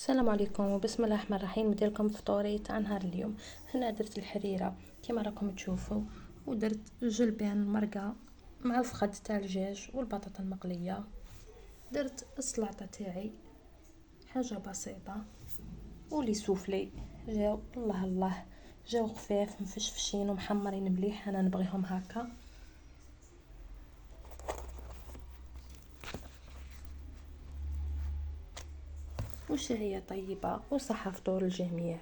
السلام عليكم وبسم الله الرحمن الرحيم. نديرلكم فطوري تاع نهار اليوم. هنا درت الحريره كما راكم تشوفوا، ودرت جلبان مرقه مع الفخذ تاع الدجاج والبطاطا المقليه. درت السلطه تاعي حاجه بسيطه، ولي سوفلي جاو الله الله، جاو خفاف مفشفشين ومحمرين مليح، انا نبغيهم هكا. وشهية طيبة وصحة فطور الجميع.